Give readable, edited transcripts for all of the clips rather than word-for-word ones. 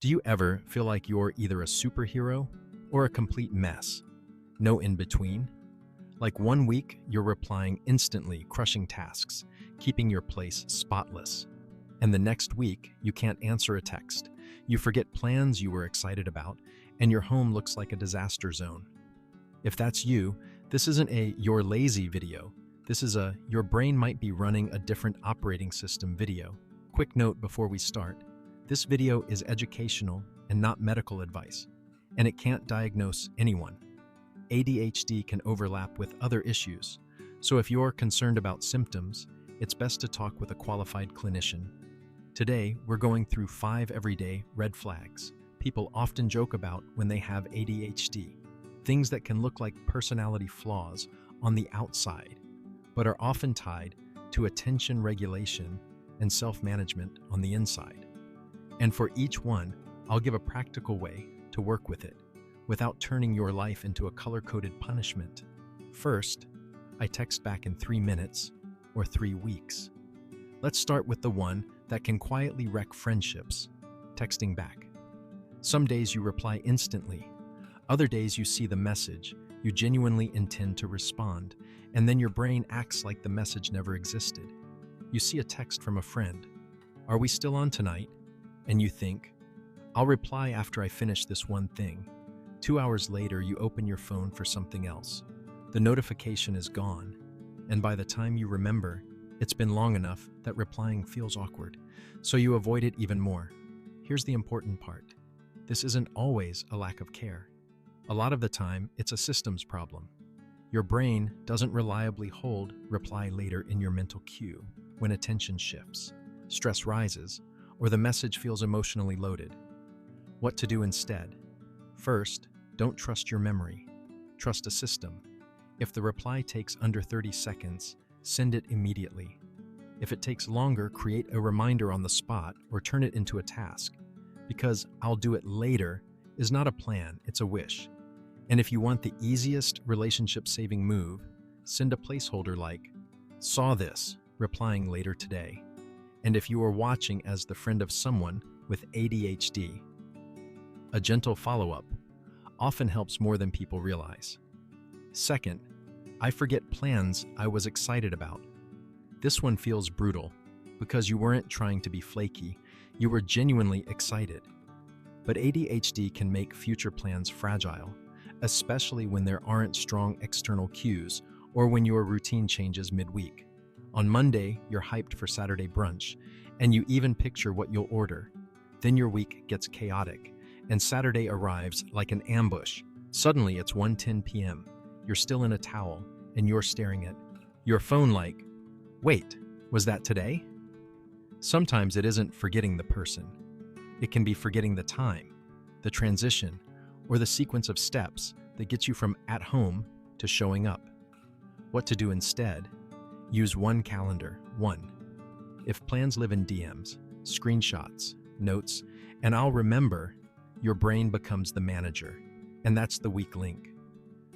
Do you ever feel like you're either a superhero or a complete mess? No in between? Like one week, you're replying instantly, crushing tasks, keeping your place spotless. And the next week, you can't answer a text. You forget plans you were excited about, and your home looks like a disaster zone. If that's you, this isn't a "you're lazy" video. This is a "your brain might be running a different operating system" video. Quick note before we start. This video is educational and not medical advice, and it can't diagnose anyone. ADHD can overlap with other issues, so if you're concerned about symptoms, it's best to talk with a qualified clinician. Today, we're going through 5 everyday red flags people often joke about when they have ADHD, things that can look like personality flaws on the outside, but are often tied to attention regulation and self-management on the inside. And for each one, I'll give a practical way to work with it without turning your life into a color-coded punishment. First, I text back in 3 minutes or 3 weeks. Let's start with the one that can quietly wreck friendships, texting back. Some days you reply instantly. Other days you see the message, you genuinely intend to respond, and then your brain acts like the message never existed. You see a text from a friend. "Are we still on tonight?" And you think, "I'll reply after I finish this one thing." 2 hours later, you open your phone for something else. The notification is gone, and by the time you remember, it's been long enough that replying feels awkward, so you avoid it even more. Here's the important part. This isn't always a lack of care. A lot of the time, it's a systems problem. Your brain doesn't reliably hold reply later in your mental queue when attention shifts, stress rises, or the message feels emotionally loaded. What to do instead? First, don't trust your memory. Trust a system. If the reply takes under 30 seconds, send it immediately. If it takes longer, create a reminder on the spot or turn it into a task. Because "I'll do it later" is not a plan, it's a wish. And if you want the easiest relationship-saving move, send a placeholder like "saw this," replying later today. And if you are watching as the friend of someone with ADHD, a gentle follow-up often helps more than people realize. Second, I forget plans I was excited about. This one feels brutal because you weren't trying to be flaky, you were genuinely excited. But ADHD can make future plans fragile, especially when there aren't strong external cues or when your routine changes midweek. On Monday, you're hyped for Saturday brunch, and you even picture what you'll order. Then your week gets chaotic, and Saturday arrives like an ambush. Suddenly, it's 1:10 p.m. You're still in a towel, and you're staring at your phone like, "Wait, was that today?" Sometimes it isn't forgetting the person. It can be forgetting the time, the transition, or the sequence of steps that gets you from at home to showing up. What to do instead? Use one calendar. 1. If plans live in DMs, screenshots, notes, and "I'll remember," your brain becomes the manager, and that's the weak link.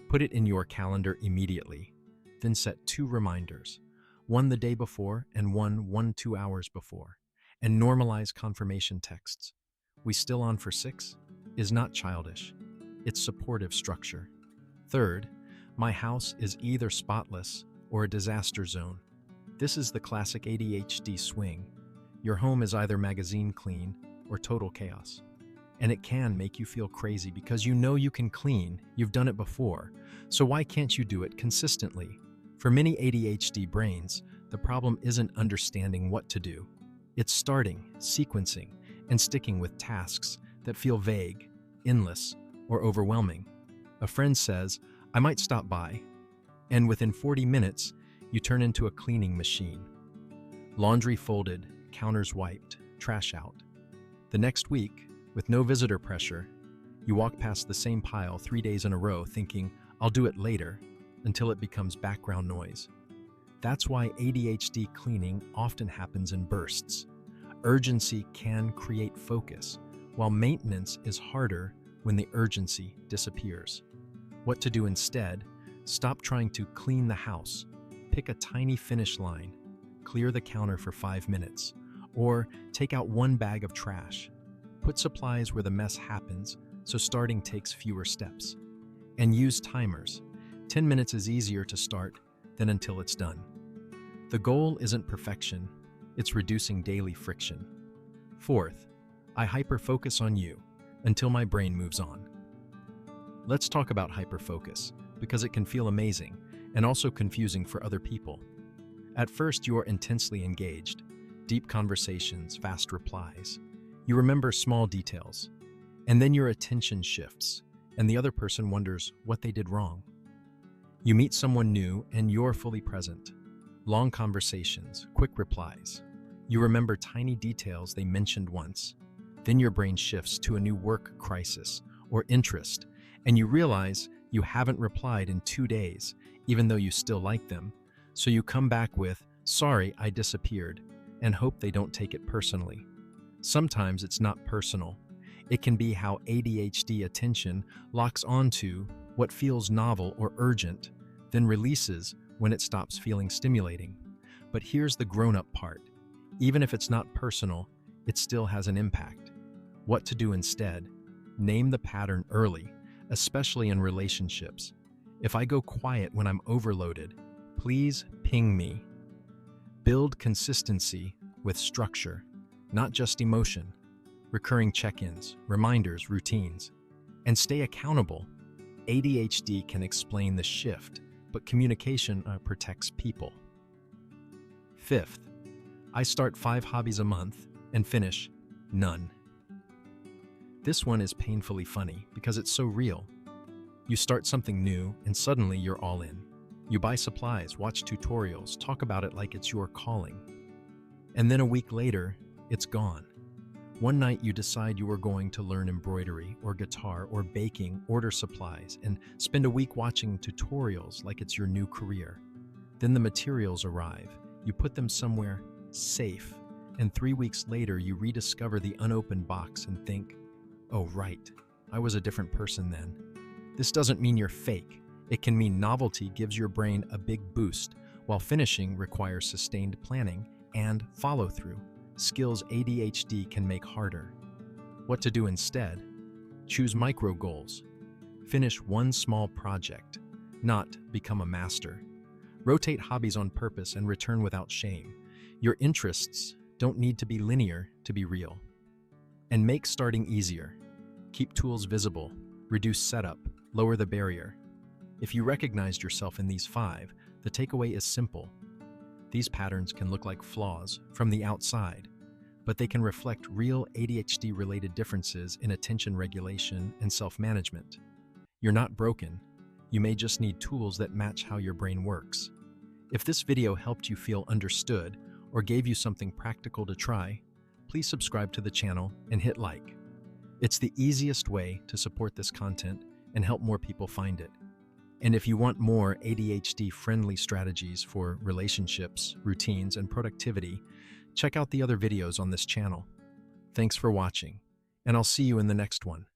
Put it in your calendar immediately. Then set 2 reminders, one the day before and one 2 hours before, and normalize confirmation texts. "We still on for 6?" is not childish. It's supportive structure. Third, my house is either spotless or a disaster zone. This is the classic ADHD swing. Your home is either magazine clean or total chaos. And it can make you feel crazy because you know you can clean, you've done it before, so why can't you do it consistently? For many ADHD brains, the problem isn't understanding what to do. It's starting, sequencing, and sticking with tasks that feel vague, endless, or overwhelming. A friend says, "I might stop by," and within 40 minutes, you turn into a cleaning machine. Laundry folded, counters wiped, trash out. The next week, with no visitor pressure, you walk past the same pile 3 days in a row thinking, "I'll do it later," until it becomes background noise. That's why ADHD cleaning often happens in bursts. Urgency can create focus, while maintenance is harder when the urgency disappears. What to do instead? Stop trying to clean the house. Pick a tiny finish line. Clear the counter for 5 minutes. Or take out one bag of trash. Put supplies where the mess happens, so starting takes fewer steps. And use timers. 10 minutes is easier to start than until it's done. The goal isn't perfection, it's reducing daily friction. Fourth, I hyperfocus on you until my brain moves on. Let's talk about hyperfocus, because it can feel amazing and also confusing for other people. At first, you are intensely engaged, deep conversations, fast replies. You remember small details, and then your attention shifts, and the other person wonders what they did wrong. You meet someone new and you're fully present. Long conversations, quick replies. You remember tiny details they mentioned once. Then your brain shifts to a new work crisis or interest, and you realize you haven't replied in 2 days, even though you still like them. So you come back with, "Sorry, I disappeared," and hope they don't take it personally. Sometimes it's not personal. It can be how ADHD attention locks onto what feels novel or urgent, then releases when it stops feeling stimulating. But here's the grown-up part. Even if it's not personal, it still has an impact. What to do instead? Name the pattern early, especially in relationships. If I go quiet when I'm overloaded, please ping me. Build consistency with structure, not just emotion. Recurring check-ins, reminders, routines. And stay accountable. ADHD can explain the shift, but communication protects people. Fifth, I start 5 hobbies a month and finish none. This one is painfully funny because it's so real. You start something new and suddenly you're all in. You buy supplies, watch tutorials, talk about it like it's your calling. And then a week later, it's gone. One night you decide you are going to learn embroidery or guitar or baking, order supplies, and spend a week watching tutorials like it's your new career. Then the materials arrive. You put them somewhere safe, and 3 weeks later you rediscover the unopened box and think, "Oh right, I was a different person then." This doesn't mean you're fake. It can mean novelty gives your brain a big boost, while finishing requires sustained planning and follow-through, skills ADHD can make harder. What to do instead? Choose micro goals. Finish one small project, not become a master. Rotate hobbies on purpose and return without shame. Your interests don't need to be linear to be real. And make starting easier. Keep tools visible, reduce setup, lower the barrier. If you recognized yourself in these 5, the takeaway is simple. These patterns can look like flaws from the outside, but they can reflect real ADHD-related differences in attention regulation and self-management. You're not broken. You may just need tools that match how your brain works. If this video helped you feel understood or gave you something practical to try, please subscribe to the channel and hit like. It's the easiest way to support this content and help more people find it. And if you want more ADHD-friendly strategies for relationships, routines, and productivity, check out the other videos on this channel. Thanks for watching, and I'll see you in the next one.